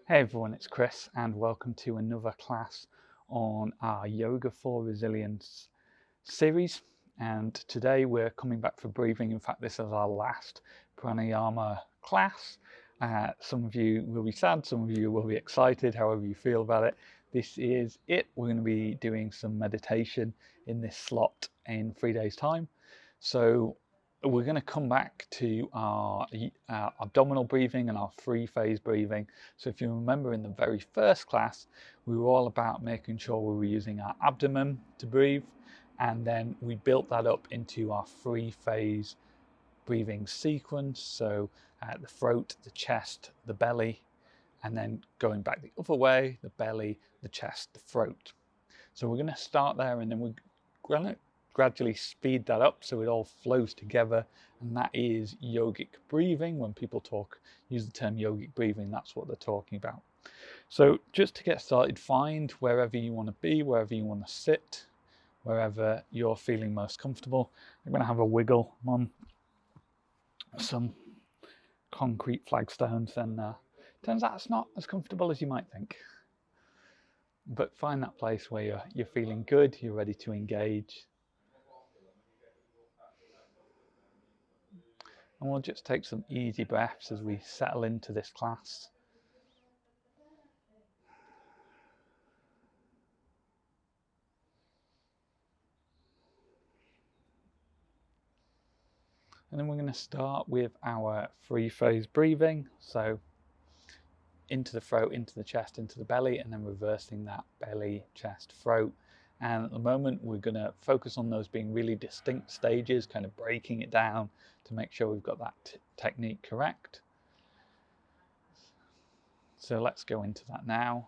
Hey everyone, it's Chris and welcome to another class on our Yoga for Resilience series. And today we're coming back for breathing. In fact, this is our last pranayama class. Some of you will be sad, some of you will be excited, however you feel about it. This is it. We're going to be doing some meditation in this slot in 3 days' time. So we're going to come back to our abdominal breathing and our three-phase breathing. So if you remember in the very first class, we were all about making sure we were using our abdomen to breathe, and then we built that up into our three-phase breathing sequence. So the throat, the chest, the belly, and then going back the other way, the belly, the chest, the throat. So we're going to start there, and then we're going to gradually speed that up so it all flows together, and that is yogic breathing. When people use the term yogic breathing, that's what they're talking about. So just to get started, find wherever you want to be, wherever you want to sit, wherever you're feeling most comfortable. I'm going to have a wiggle on some concrete flagstones, and turns out it's not as comfortable as you might think. But find that place where you're feeling good, you're ready to engage. And we'll just take some easy breaths as we settle into this class. And then we're going to start with our three-phase breathing. So into the throat, into the chest, into the belly, and then reversing that belly, chest, throat. And at the moment, we're going to focus on those being really distinct stages, kind of breaking it down to make sure we've got that technique correct. So let's go into that now.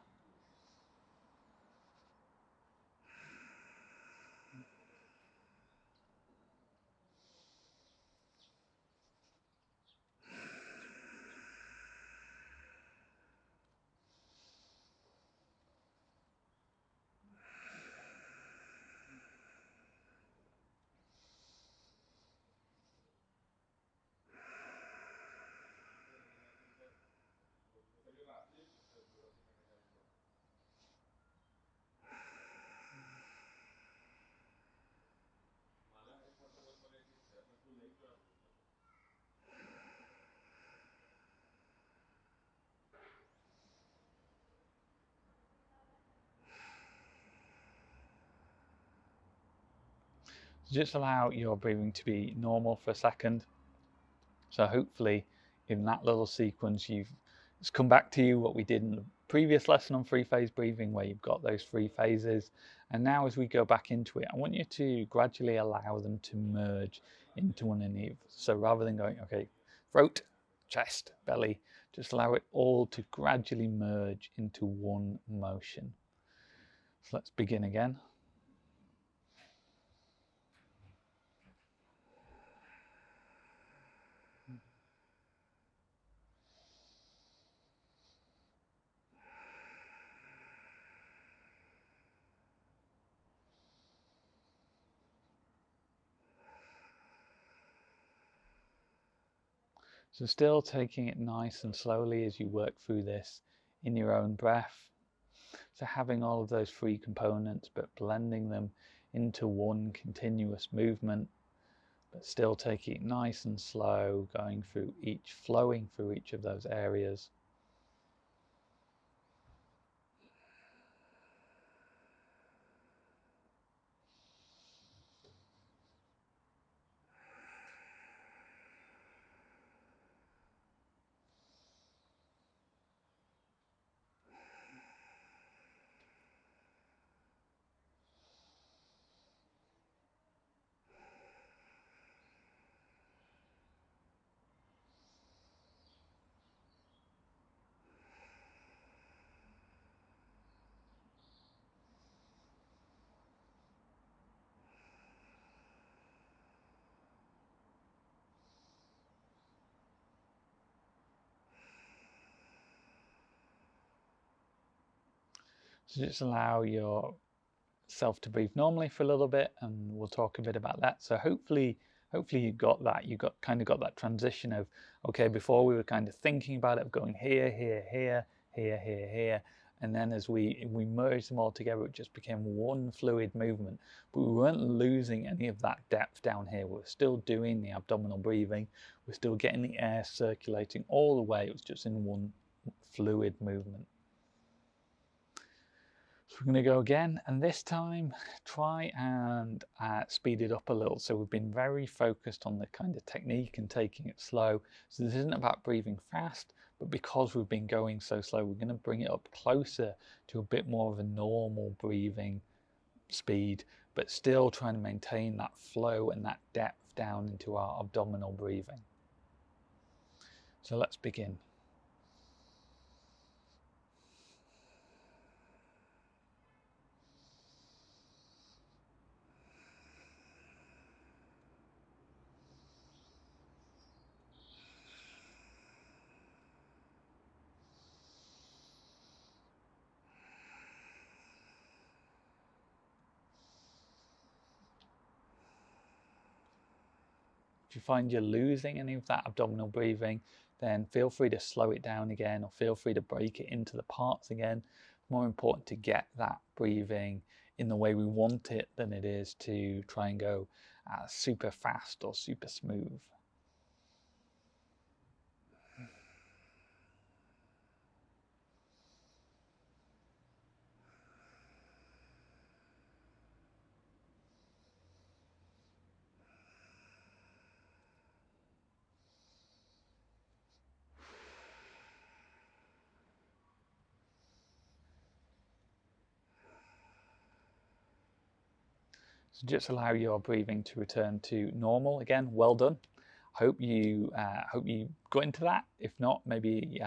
Just allow your breathing to be normal for a second. So hopefully in that little sequence, it's come back to you what we did in the previous lesson on three-phase breathing, where you've got those three phases. And now as we go back into it, I want you to gradually allow them to merge into one another. So rather than going, okay, throat, chest, belly, just allow it all to gradually merge into one motion. So let's begin again. So still taking it nice and slowly as you work through this in your own breath. So having all of those three components, but blending them into one continuous movement, but still taking it nice and slow, flowing through each of those areas. So just allow yourself to breathe normally for a little bit, and we'll talk a bit about that. So hopefully you got that. You got that transition of, okay, before we were kind of thinking about it, of going here, here, here, here, here, here. And then as we merged them all together, it just became one fluid movement. But we weren't losing any of that depth down here. We're still doing the abdominal breathing. We're still getting the air circulating all the way. It was just in one fluid movement. So we're going to go again, and this time try and speed it up a little. So we've been very focused on the kind of technique and taking it slow. So this isn't about breathing fast, but because we've been going so slow, we're going to bring it up closer to a bit more of a normal breathing speed, but still trying to maintain that flow and that depth down into our abdominal breathing. So let's begin. If you find you're losing any of that abdominal breathing, then feel free to slow it down again, or feel free to break it into the parts again. More important to get that breathing in the way we want it than it is to try and go super fast or super smooth. So just allow your breathing to return to normal again. Well done. Hope you got into that. If not, maybe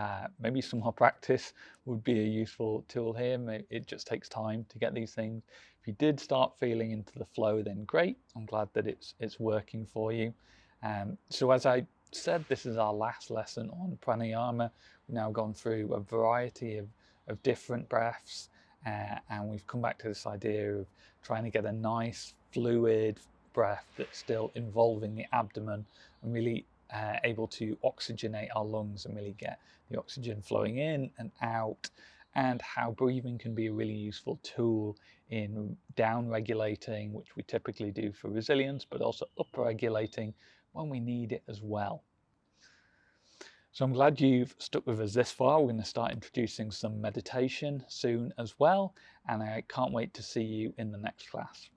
some more practice would be a useful tool here. It just takes time to get these things. If you did start feeling into the flow, then great. I'm glad that it's working for you. So as I said, this is our last lesson on pranayama. We've now gone through a variety of different breaths, and we've come back to this idea of trying to get a nice fluid breath that's still involving the abdomen and really able to oxygenate our lungs and really get the oxygen flowing in and out, and how breathing can be a really useful tool in down regulating, which we typically do for resilience, but also up regulating when we need it as well. So I'm glad you've stuck with us this far. We're going to start introducing some meditation soon as well, and I can't wait to see you in the next class.